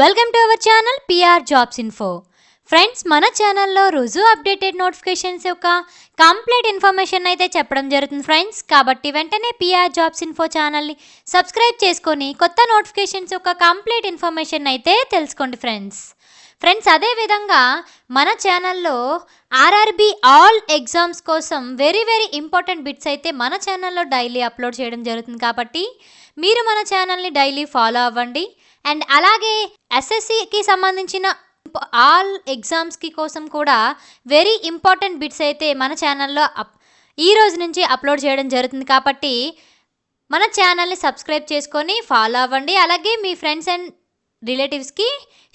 Welcome to our channel PR jobs info. Friends, మన ఛానల్లో రోజు అప్డేటెడ్ నోటిఫికేషన్స్ యొక్క కంప్లీట్ ఇన్ఫర్మేషన్ అయితే చెప్పడం జరుగుతుంది ఫ్రెండ్స్. కాబట్టి వెంటనే పిఆర్ జాబ్స్ ఇన్ఫో ఛానల్ని సబ్స్క్రైబ్ చేసుకొని కొత్త నోటిఫికేషన్స్ యొక్క కంప్లీట్ ఇన్ఫర్మేషన్ అయితే తెలుసుకోండి ఫ్రెండ్స్, అదేవిధంగా మన ఛానల్లో ఆర్ఆర్బీ ఆల్ ఎగ్జామ్స్ కోసం వెరీ ఇంపార్టెంట్ బిట్స్ అయితే మన ఛానల్లో డైలీ అప్లోడ్ చేయడం జరుగుతుంది. కాబట్టి మీరు మన ఛానల్ని డైలీ ఫాలో అవ్వండి. అండ్ అలాగే ఎస్ఎస్సికి సంబంధించిన ఆల్ ఎగ్జామ్స్కి కోసం కూడా వెరీ ఇంపార్టెంట్ బిట్స్ అయితే మన ఛానల్లో ఈ రోజు నుంచి అప్లోడ్ చేయడం జరుగుతుంది. కాబట్టి మన ఛానల్ని సబ్స్క్రైబ్ చేసుకొని ఫాలో అవ్వండి. అలాగే మీ ఫ్రెండ్స్ అండ్ రిలేటివ్స్కి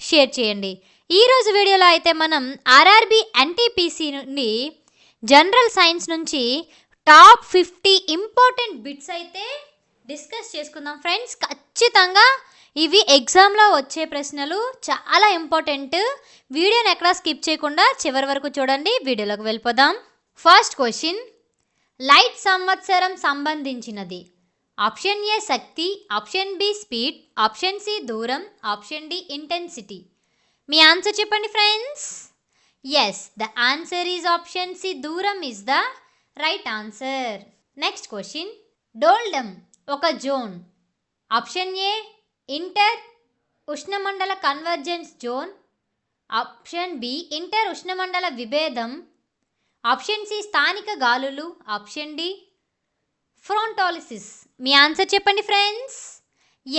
షేర్ చేయండి. ఈరోజు వీడియోలో అయితే మనం ఆర్ఆర్బీ ఎన్టీపీసీ నుండి జనరల్ సైన్స్ నుంచి టాప్ 50 ఇంపార్టెంట్ బిట్స్ అయితే డిస్కస్ చేసుకుందాం ఫ్రెండ్స్. ఖచ్చితంగా ఇవి ఎగ్జామ్లో వచ్చే ప్రశ్నలు, చాలా ఇంపార్టెంట్. వీడియోని ఎక్కడా స్కిప్ చేయకుండా చివరి వరకు చూడండి. వీడియోలోకి వెళ్ళిపోదాం. ఫస్ట్ క్వశ్చన్, లైట్ సంవత్సరం సంబంధించినది. ఆప్షన్ ఏ శక్తి, option B speed, option C దూరం, ఆప్షన్ డి ఇంటెన్సిటీ. మీ ఆన్సర్ చెప్పండి friends. Yes, the answer is option C, దూరం is the right answer. Next question, doldrum ఒక జోన్. ఆప్షన్ ఏ ఇంటర్ ఉష్ణమండల convergence zone, option B inter ఉష్ణమండల విభేదం, option C స్థానిక గాలులు, ఆప్షన్ డి ఫ్రాంటాలిసిస్. మీ ఆన్సర్ చెప్పండి friends.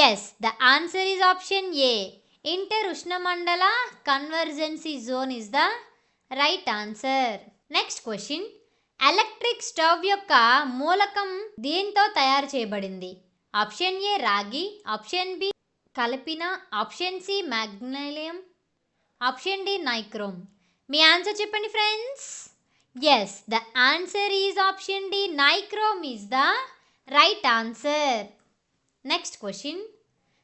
Yes, the answer is option A, inter ఉష్ణమండల convergency zone is the right answer. Next question, electric stove యొక్క మూలకం దేంతో తయారు చేయబడింది? ఆప్షన్ ఏ రాగి, ఆప్షన్ బి కలిపిన, option C magnesium, option D nichrome. మీ ఆన్సర్ చెప్పండి friends. Yes, the answer is option D, nichrome is the right answer. Next question,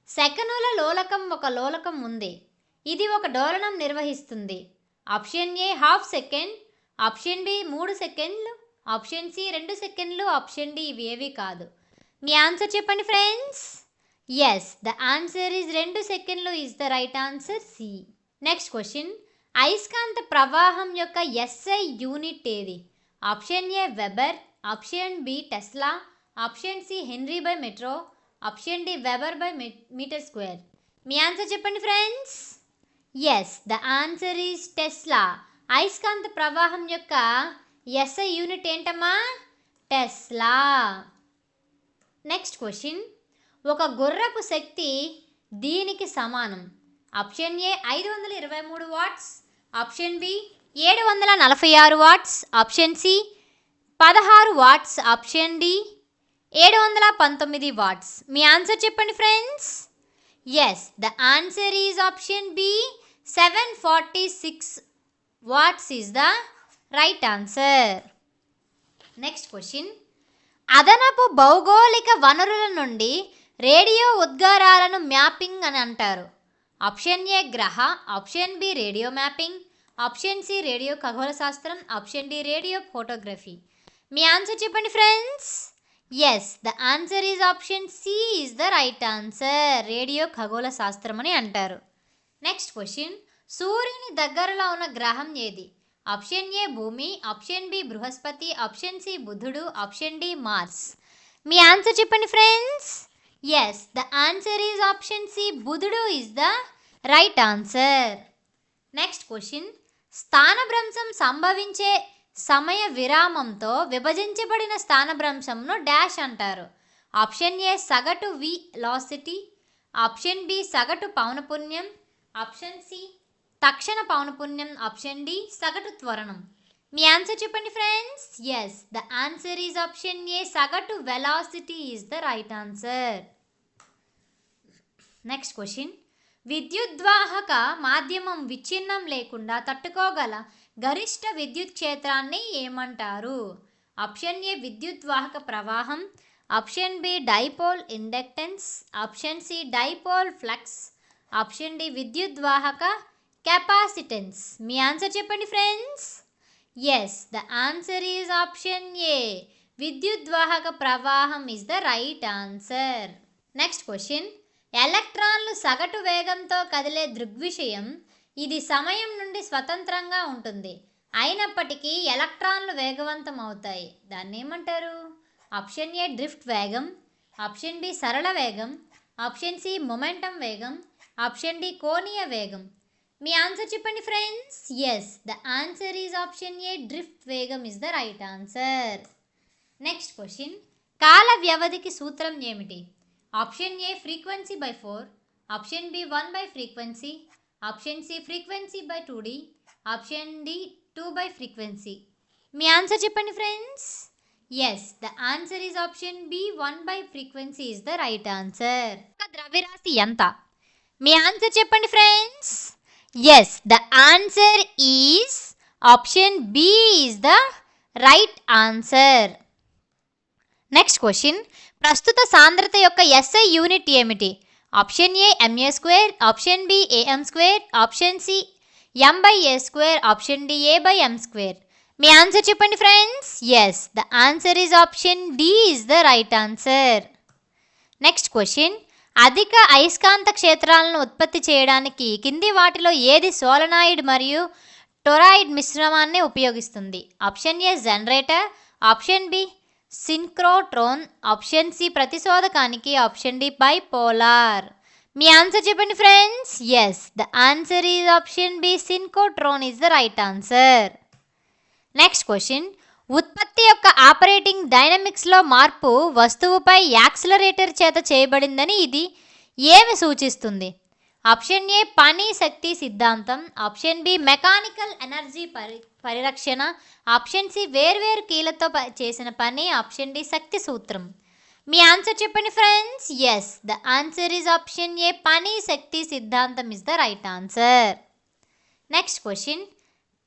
సెకనుల లోలకం ఒక లోలకం ఉంది. ఇది ఒక డోలనం నిర్వహిస్తుంది. Option A half second, option B 3 సెకండ్లు, ఆప్షన్ సి 2 సెకండ్లు, ఆప్షన్ డి ఇవి ఏవి కాదు. మీ ఆన్సర్ చెప్పండి friends. Yes, the answer is 2 సెకండ్లు is the right answer, C. Next question, అయస్కాంత ప్రవాహం యొక్క ఎస్ఐ యూనిట్ ఏది? Option A weber, option B tesla, option C henry by metre, option D weber by metre square. మీ answer చెప్పండి friends. Yes, the answer is tesla. అయస్కాంత ప్రవాహం యొక్క SI unit ఏంటమ్మా? టెస్లా. నెక్స్ట్ క్వశ్చన్, ఒక గుర్రపు శక్తి దీనికి సమానం. Option A 523 watts, option B 746 watts, option C 16 watts, option D 719 watts. మీ ఆన్సర్ చెప్పండి friends. Yes, the answer is option B 746 watts is the right answer. Next question, అదనపు భౌగోళిక వనరుల నుండి రేడియో ఉద్గారాలను మ్యాపింగ్ అని అంటారు. ఆప్షన్ ఏ గ్రహ, option B radio mapping, option C radio ఖగోళ శాస్త్రం, ఆప్షన్ డి రేడియో ఫోటోగ్రఫీ. మీ ఆన్సర్ చెప్పండి friends. Yes, the answer is option C is the right answer, radio ఖగోళ శాస్త్రం అని అంటారు. నెక్స్ట్ క్వశ్చన్, సూర్యుని దగ్గరలో ఉన్న గ్రహం ఏది? ఆప్షన్ ఏ భూమి, ఆప్షన్ బి బృహస్పతి, ఆప్షన్ సి బుధుడు, ఆప్షన్ డి మార్స్. మీ ఆన్సర్ చెప్పండి friends. Yes, the answer is option C, బుధుడు is the right answer. Next question, స్థానభ్రంశం సంభవించే సమయ విరామంతో విభజించబడిన స్థానభ్రంశంను డాష్ అంటారు. ఆప్షన్ ఏ సగటు వెలాసిటీ, ఆప్షన్ బి సగటు పౌనపున్యం, ఆప్షన్ సి తక్షణ పౌనపున్యం, ఆప్షన్ డి సగటు త్వరణం. మీ ఆన్సర్ చెప్పండి friends. Yes, the answer is option A, సగటు velocity is the right answer. Next question, విద్యుద్వాహక మాధ్యమం విచ్ఛిన్నం లేకుండా తట్టుకోగల గరిష్ట విద్యుత్ క్షేత్రాన్ని ఏమంటారు? ఆప్షన్ ఏ విద్యుద్వాహక ప్రవాహం, option B dipole inductance, option C dipole flux, option D విద్యుద్వాహక కెపాసిటెన్స్. మీ ఆన్సర్ చెప్పండి friends. Yes, the answer is option A, విద్యుద్వాహక ప్రవాహం is the right answer. Next question, ఎలక్ట్రాన్లు సగటు వేగంతో కదిలే దృగ్విషయం. ఇది సమయం నుండి స్వతంత్రంగా ఉంటుంది. అయినప్పటికీ ఎలక్ట్రాన్లు వేగవంతం అవుతాయి. దాన్ని ఏమంటారు? ఆప్షన్ ఏ డ్రిఫ్ట్ వేగం, ఆప్షన్ బి సరళ వేగం, ఆప్షన్ సి మొమెంటం వేగం, ఆప్షన్ డి కోణీయ వేగం. మీ ఆన్సర్ చెప్పండి friends. Yes, the answer is option A drift వేగం is the right answer. Next question, కాల వ్యవధికి సూత్రం ఏమిటి? Option A frequency by 4, option B 1 by frequency, option C frequency by 2d, option D 2 by frequency. మీ answer చెప్పండి friends. Yes, the answer is option B 1 by frequency is the right answer. ద్రవ్యరాశి ఎంత? మీ answer చెప్పండి friends. Yes, the answer is option B is the right answer. Next question, ప్రస్తుత సాంద్రత యొక్క SI unit ఏమిటి? Option A MA square, option B AM square, option C M/A square, option D A by M square. మీ answer చెప్పండి friends. Yes, the answer is option D is the right answer. Next question, అధిక అయస్కాంత క్షేత్రాలను ఉత్పత్తి చేయడానికి కింది వాటిలో ఏది solenoid మరియు టొరాయిడ్ మిశ్రమాన్ని ఉపయోగిస్తుంది? Option A generator, option B synchrotron, option C ప్రతిశోధకానికి, ఆప్షన్ డి బైపోలార్. మీ ఆన్సర్ చెప్పండి friends. Yes, the answer is option B synchrotron is the right answer. Next question, ఉత్పత్తి యొక్క ఆపరేటింగ్ డైనమిక్స్లో మార్పు వస్తువుపై యాక్సిలరేటర్ చేత చేయబడిందని ఇది ఏమి సూచిస్తుంది? ఆప్షన్ ఏ పని శక్తి సిద్ధాంతం, ఆప్షన్ బి మెకానికల్ ఎనర్జీ పరిరక్షణ, ఆప్షన్ సి వేర్వేరు కీలతో చేసిన పని, ఆప్షన్ డి శక్తి సూత్రం. మీ ఆన్సర్ చెప్పండి friends. Yes, the answer is option A పని శక్తి సిద్ధాంతం is the right answer. Next question,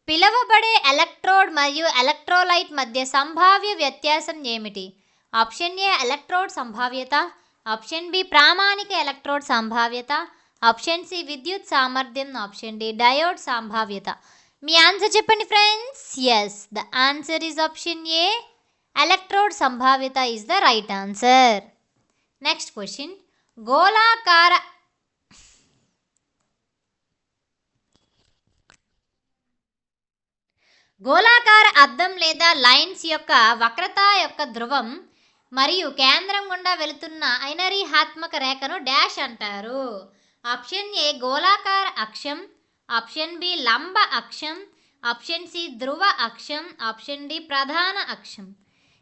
పిలువబడే ఎలక్ట్రోడ్ మరియు ఎలక్ట్రోలైట్ మధ్య సంభావ్య వ్యత్యాసం ఏమిటి? ఆప్షన్ ఏ ఎలక్ట్రోడ్ సంభావ్యత, ఆప్షన్ బి ప్రామాణిక ఎలక్ట్రోడ్ సంభావ్యత, ఆప్షన్ సి విద్యుత్ సామర్థ్యం, ఆప్షన్ డి డయోడ్ సంభావ్యత. మీ ఆన్సర్ చెప్పండి friends. Yes, the answer is option A electrode సంభావ్యత is the right answer. Next question, గోళాకార అద్దం లేదా లైన్స్ యొక్క వక్రత యొక్క ధ్రువం మరియు కేంద్రం గుండా వెళుతున్న ఐనరీహాత్మక రేఖను డాష్ అంటారు. ఆప్షన్ ఏ గోళాకార అక్షం, ఆప్షన్ బి లంబ అక్షం, ఆప్షన్ సి ధ్రువ అక్షం, ఆప్షన్ డి ప్రధాన అక్షం.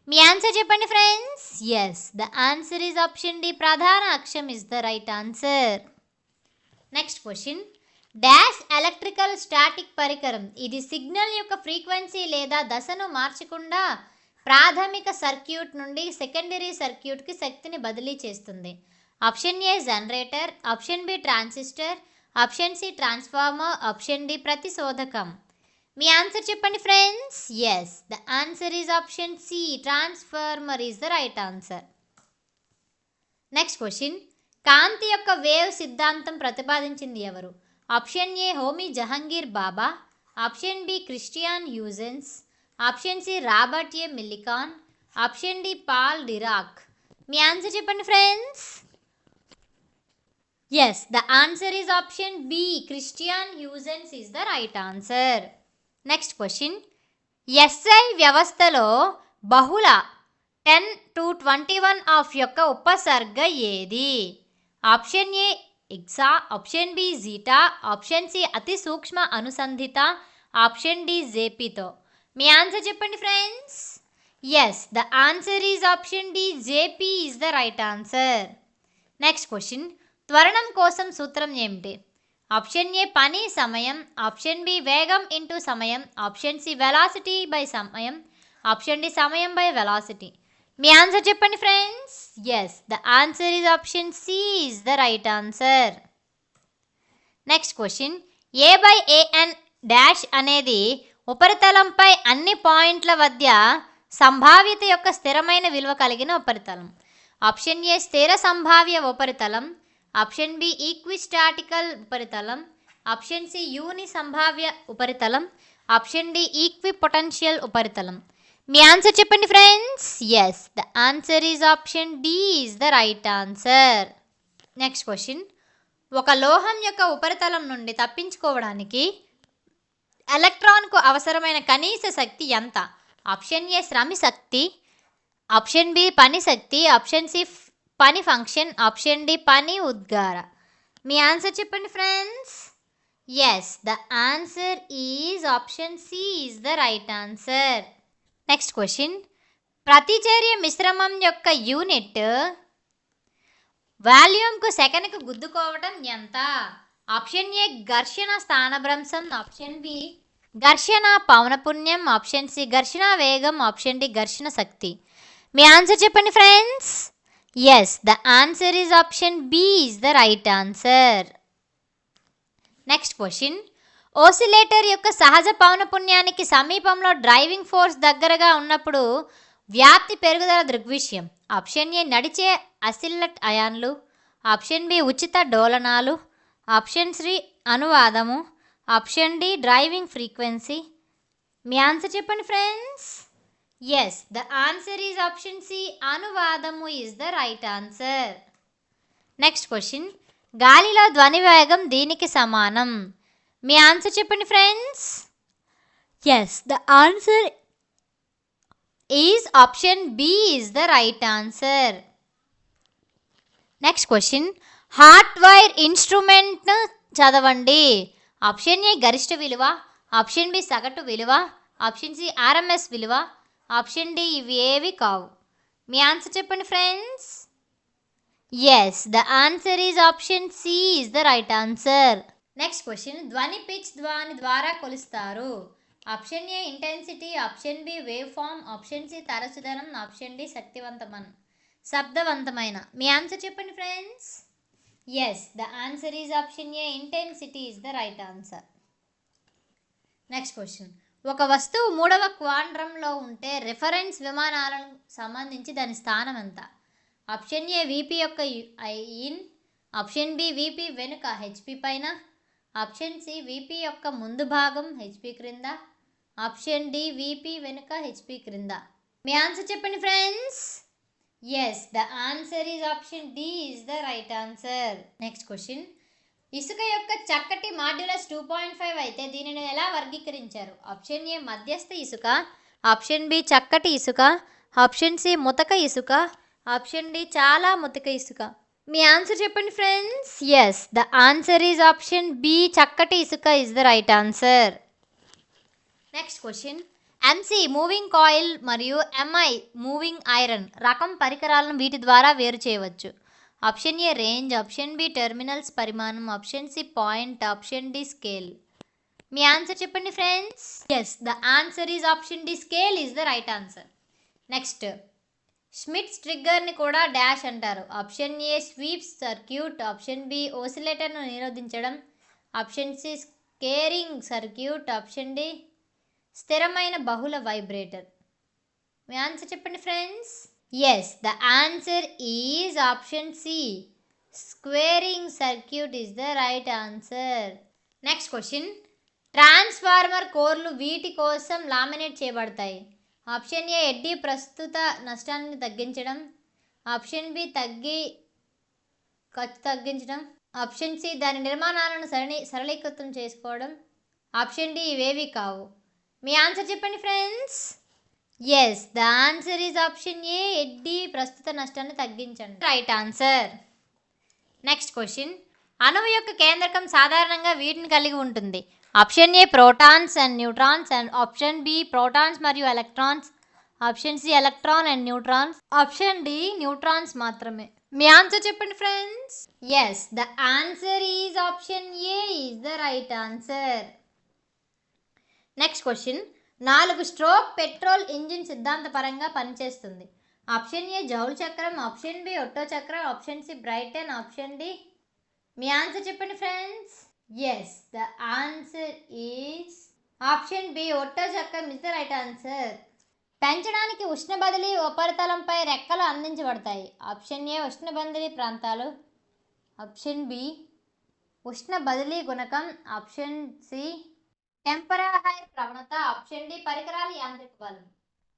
మీ ఆన్సర్ చెప్పండి friends. Yes, the answer is option D ప్రధాన అక్షం is the right answer. Next question, dash electrical static పరికరం. ఇది సిగ్నల్ యొక్క ఫ్రీక్వెన్సీ లేదా దశను మార్చకుండా ప్రాథమిక సర్క్యూట్ నుండి సెకండరీ సర్క్యూట్కి శక్తిని బదిలీ చేస్తుంది. Option A generator, option B transistor, option C transformer, option D ప్రతిశోధకం. మీ ఆన్సర్ చెప్పండి friends. Yes, the answer is option C transformer is the right answer. Next question, కాంతి యొక్క వేవ్ సిద్ధాంతం ప్రతిపాదించింది ఎవరు? Option A Homi Jehangir Bhabha, option B Christian Huygens, option C Robert A Millikan, option D Paul Dirac. మీ answer చెప్పండి friends. Yes, the answer is option B Christian Huygens is the right answer. Next question, SI వ్యవస్థలో బహుళ 10 to 21 of యొక్క ఉపసర్గ ఏది? Option A exa, option B zeta, option C అతి సూక్ష్మ అనుసంధిత, ఆప్షన్ డి జేపీతో. మీ ఆన్సర్ చెప్పండి friends. Yes, the answer is option D JP is the right answer. Next question, త్వరణం కోసం సూత్రం ఏమిటి? ఆప్షన్ ఏ పని సమయం, ఆప్షన్ బి వేగం ఇంటూ సమయం, ఆప్షన్ సి వెలాసిటీ బై సమయం, ఆప్షన్ డి సమయం బై వెలాసిటీ. మీ ఆన్సర్ చెప్పండి friends. Yes, the answer is option C is the right answer. Next question, A/AN dash అనేది ఉపరితలంపై అన్ని పాయింట్ల వద్ద సంభావ్యత యొక్క స్థిరమైన విలువ కలిగిన ఉపరితలం. ఆప్షన్ ఏ స్థిర సంభావ్య ఉపరితలం, ఆప్షన్ బి ఈక్విస్టాటికల్ ఉపరితలం, ఆప్షన్ సి యూని సంభావ్య ఉపరితలం, ఆప్షన్ డి ఈక్వి పొటెన్షియల్ ఉపరితలం. మీ ఆన్సర్ చెప్పండి friends. Yes, the answer is option D is the right answer. Next question, ఒక లోహం యొక్క ఉపరితలం నుండి తప్పించుకోవడానికి ఎలక్ట్రాన్కు అవసరమైన కనీస శక్తి ఎంత? ఆప్షన్ ఏ శ్రమి శక్తి, ఆప్షన్ బి పని శక్తి, ఆప్షన్ సి పని ఫంక్షన్, ఆప్షన్ డి పని ఉద్గార. మీ ఆన్సర్ చెప్పండి friends. Yes, the answer is option C is the right answer. Next question, ప్రతిచర్య మిశ్రమం యొక్క యూనిట్ వాల్యూమ్కు సెకనుకు గుద్దుకోవటం ఎంత? ఆప్షన్ ఏ ఘర్షణ స్థానభ్రంశం, ఆప్షన్ బి ఘర్షణ పౌనపున్యం, ఆప్షన్ సి ఘర్షణ వేగం, ఆప్షన్ డి ఘర్షణ శక్తి. మీ ఆన్సర్ చెప్పండి friends. Yes, the answer is option B is the right answer. Next question, oscillator యొక్క సహజ పౌనపున్యానికి సమీపంలో డ్రైవింగ్ ఫోర్స్ దగ్గరగా ఉన్నప్పుడు వ్యాప్తి పెరుగుదల దృగ్విషయం. ఆప్షన్ ఏ నడిచే అసిల్లట్ అయాన్లు, ఆప్షన్ బి ఉచిత డోలనాలు, ఆప్షన్ సి అనువాదము, ఆప్షన్ డి డ్రైవింగ్ ఫ్రీక్వెన్సీ. మీ ఆన్సర్ చెప్పండి friends. Yes, the answer is option C అనువాదము is the right answer. Next question, గాలిలో ధ్వని వేగం దీనికి సమానం. మీ ఆన్సర్ చెప్పండి friends. Yes, the answer is option B is the right answer. Next question, hot wire ఇన్స్ట్రుమెంట్ను చదవండి. ఆప్షన్ ఏ గరిష్ట విలువ, ఆప్షన్ బి సగటు విలువ, ఆప్షన్ సి ఆర్ఎంఎస్ విలువ, ఆప్షన్ డి ఇవి ఏవి కావు. మీ ఆన్సర్ చెప్పండి friends. Yes, the answer is option C is the right answer. Next question, ధ్వని పిచ్ ధ్వని ద్వారా కొలుస్తారు. Option A intensity, option B waveform, option C తరచుదనం, ఆప్షన్ డి శబ్దవంతమైన. మీ ఆన్సర్ చెప్పండి friends. Yes, the answer is option A intensity is the right answer. Next question, ఒక వస్తువు 3వ క్వాడ్రంలో ఉంటే రిఫరెన్స్ విమానాలకు సంబంధించి దాని స్థానం ఎంత? ఆప్షన్ ఏ విపి యొక్క ఇన్, ఆప్షన్ బి విపి వెనుక హెచ్పి పైన, ఆప్షన్ సి విపి యొక్క ముందు భాగం హెచ్పి క్రింద, ఆప్షన్ డి విపి వెనుక హెచ్పి క్రింద. మీ ఆన్సర్ చెప్పండి friends. Yes, the answer is option D is the right answer. Next question, ఇసుక యొక్క చక్కటి మాడ్యులస్ 2.5 అయితే దీనిని ఎలా వర్గీకరించారు? ఆప్షన్ ఏ మధ్యస్థ ఇసుక, ఆప్షన్ బి చక్కటి ఇసుక, ఆప్షన్ సి ముతక ఇసుక, ఆప్షన్ డి చాలా ముతక ఇసుక. మీ ఆన్సర్ చెప్పండి friends. Yes, the answer is option B చక్కటి ఇసుక is the right answer. Next question, MC moving coil మరియు ఎంఐ మూవింగ్ ఐరన్ రకం పరికరాలను వీటి ద్వారా వేరు చేయవచ్చు. Option A range, option B terminals పరిమాణం, option C point, option D scale. మీ ఆన్సర్ చెప్పండి friends. Yes, the answer is option D scale is the right answer. Next, Schmitt ట్రిగ్గర్ని కూడా డాష్ అంటారు. ఆప్షన్ ఏ స్వీప్ సర్క్యూట్, ఆప్షన్ బి ఓసిలేటర్ను నిరోధించడం, option C squaring circuit, option D స్థిరమైన బహుళ vibrator. మీ ఆన్సర్ చెప్పండి friends. Yes, the answer is option C squaring circuit is the right answer. Next question, transformer కోర్లు వీటి కోసం లామినేట్ చేయబడతాయి. ఆప్షన్ ఏ ఎడ్డీ ప్రస్తుత నష్టాన్ని తగ్గించడం, ఆప్షన్ బి ఖర్చు తగ్గించడం, ఆప్షన్ సి దాని నిర్మాణాలను సరళీకృతం చేసుకోవడం, ఆప్షన్ డి ఇవేవి కావు. మీ ఆన్సర్ చెప్పండి friends. Yes, the answer is option A eddy ప్రస్తుత నష్టాన్ని తగ్గించండి, రైట్ ఆన్సర్. నెక్స్ట్ క్వశ్చన్, అణువు యొక్క కేంద్రకం సాధారణంగా వీటిని కలిగి ఉంటుంది. Option A protons and neutrons, and option B protons మరియు electrons, option C electron and neutrons, option D neutrons మాత్రమే. మీ ఆన్సర్ చెప్పండి friends. Yes, the answer is option A is the right answer. Next question, 4 stroke petrol engine సిద్ధాంతపరంగా పనిచేస్తుంది. Option A Joule చక్రం, option B Otto చక్రం, option C Brayton, option D. మీ answer చెప్పండి friends. Yes, the answer is option B Otto చక్రం is the right answer. పెంచడానికి ఉష్ణ బదిలీ ఉపరితలంపై రెక్కలు అందించబడతాయి. ఆప్షన్ ఏ ఉష్ణ బదిలీ ప్రాంతాలు, ఆప్షన్ బి ఉష్ణ బదిలీ గుణకం, ఆప్షన్ సి టెంపరహైర్ ప్రవణత, ఆప్షన్ డి పరికరాల యాంత్రిక బలం.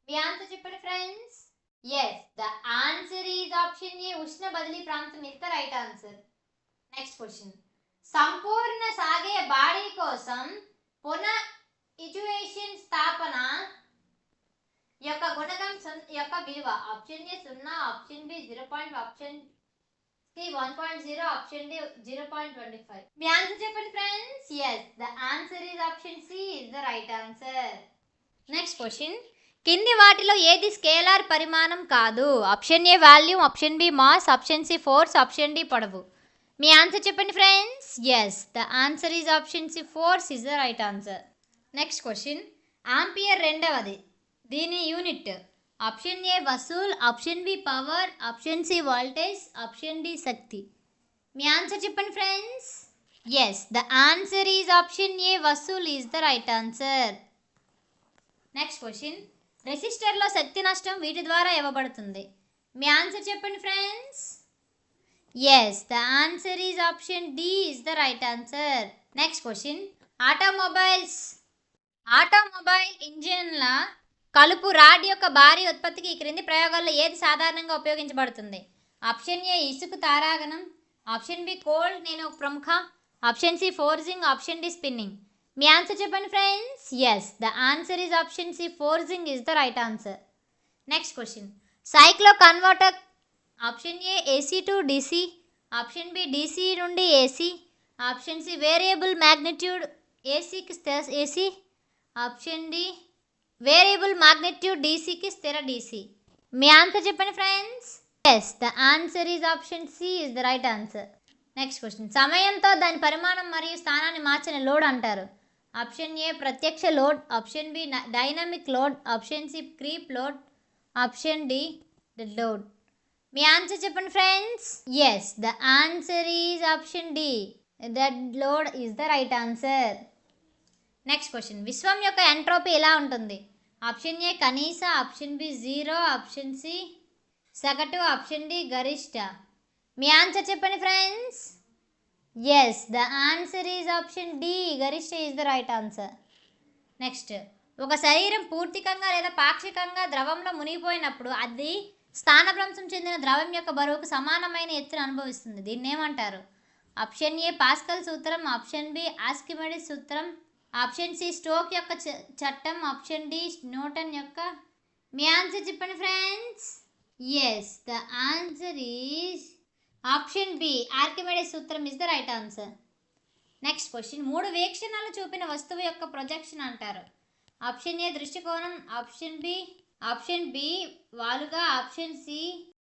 మీ ఆన్సర్ చెప్పండి friends. Yes the answer is option A ఉష్ణ బదిలీ ప్రాంతం is the right answer. Next question, సంపూర్ణ సాగే బాడీ కోసం పునః ఇజువేషన్ స్థాపన యొక్క గుణకం యొక్క విలువ option A 0, option B 0. Option C 1.0, option D 0.25. మీ ఆన్సర్ చెప్పండి friends. Yes the answer is option C is the right answer. Next question, కింది వాటిలో ఏది స్కేలార్ పరిమాణం కాదు? Option A volume, option B mass, option C force, option D పొడవు. మీ answer చెప్పండి friends. Yes the answer is option C force is the right answer. Next question, ampere రెండవది, దీని యూనిట్ ఆప్షన్ ఏ వసూల్, option B power, option C voltage, option D శక్తి. మీ answer చెప్పండి friends. Yes the answer is option A వసూల్ is the right answer. Next question, రెసిస్టర్లో శక్తి నష్టం వీటి ద్వారా ఇవ్వబడుతుంది. మీ ఆన్సర్ చెప్పండి friends. Yes the answer is option D is the right answer. Next question, automobile ఇంజిన్ల కలుపు రాడ్ యొక్క భారీ ఉత్పత్తికి ఈ క్రింది ప్రయోగాల్లో ఏది సాధారణంగా ఉపయోగించబడుతుంది? ఆప్షన్ ఏ ఇసుక తారాగణం, ఆప్షన్ బి కోల్డ్ నేను ప్రముఖ, option C forging, option D spinning. మీ ఆన్సర్ చెప్పండి friends. Yes the answer is option C forging is the right answer. Next question, cycloconverter option A AC to DC, option B DC నుండి AC, option C variable magnitude ఏసీకి AC, option D variable magnitude డీసీకి స్థిర DC. మీ answer చెప్పండి friends. Yes the answer is option C is the right answer. Next question, సమయంతో దాని పరిమాణం మరియు స్థానాన్ని మార్చిన లోడ్ అంటారు. ఆప్షన్ ఏ ప్రత్యక్ష load, option B dynamic load, option C creep load, option D dead load. మీ ఆన్సర్ చెప్పండి friends. Yes the answer is option D dead load is the right answer. Next question, విశ్వం యొక్క entropy ఎలా ఉంటుంది? Option A కనీస, option B 0, option C సగటు, option D గరిష్ట. మీ ఆన్సర్ చెప్పండి friends. Yes the answer is option D గరిష్ట is the right answer. Next, ఒక శరీరం పూర్తికంగా లేదా పాక్షికంగా ద్రవంలో మునిగిపోయినప్పుడు అది స్థానభ్రంశం చెందిన ద్రవం యొక్క బరువుకు సమానమైన ఎత్తును అనుభవిస్తుంది. దీన్ని ఏమంటారు? ఆప్షన్ ఏ పాస్కల్ సూత్రం, ఆప్షన్ బి ఆర్కిమెడిస్ సూత్రం, ఆప్షన్ సి స్టోక్ యొక్క చట్టం, ఆప్షన్ డి న్యూటన్ యొక్క. మీ ఆన్సర్ చెప్పండి friends. Yes the answer is option B Archimedes సూత్రం is the right answer. Next question, 3 వీక్షణాలు చూపిన వస్తువు యొక్క ప్రొజెక్షన్ అంటారు. ఆప్షన్ ఏ దృష్టికోణం, ఆప్షన్ బి వాలుగా, ఆప్షన్ సి.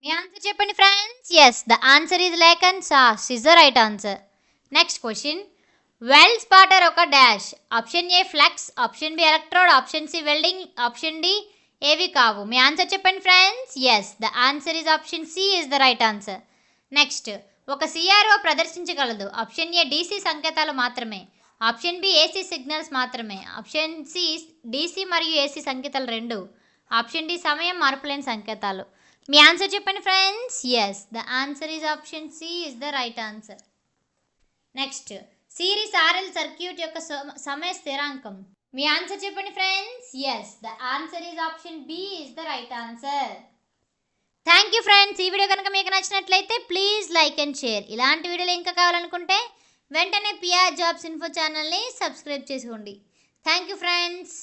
మీ ఆన్సర్ చెప్పండి friends. Yes the answer is లేకన్ సాస్ is the right answer. Next question, wealth spatter ఒక dash. Option A flux, option B electrode, option C welding, option D ఏవి కావు. మీ ఆన్సర్ చెప్పండి friends. Yes the answer is option C is the right answer. Next, ఒక CRO ప్రదర్శించగలదు. Option A DC సంకేతాలు మాత్రమే, option B AC signals మాత్రమే, option C DC మరియు ఏసీ సంకేతాలు 2, ఆప్షన్ డి సమయం మార్పులేని సంకేతాలు. మీ ఆన్సర్ చెప్పండి friends. Yes the answer is option C is the right answer. Next, series RL circuit యొక్క సమయ స్థిరాంకం. మీ ఆన్సర్ చెప్పండి friends. Yes the answer is option B is the right answer. Thank you friends. ఈ video కనుక మీకు నచ్చినట్లయితే please like and share. ఇలాంటి వీడియోలు ఇంకా కావాలనుకుంటే వెంటనే పిఆర్ జాబ్స్ ఇన్ఫో ఛానల్ని సబ్స్క్రైబ్ చేసుకోండి. Thank you friends.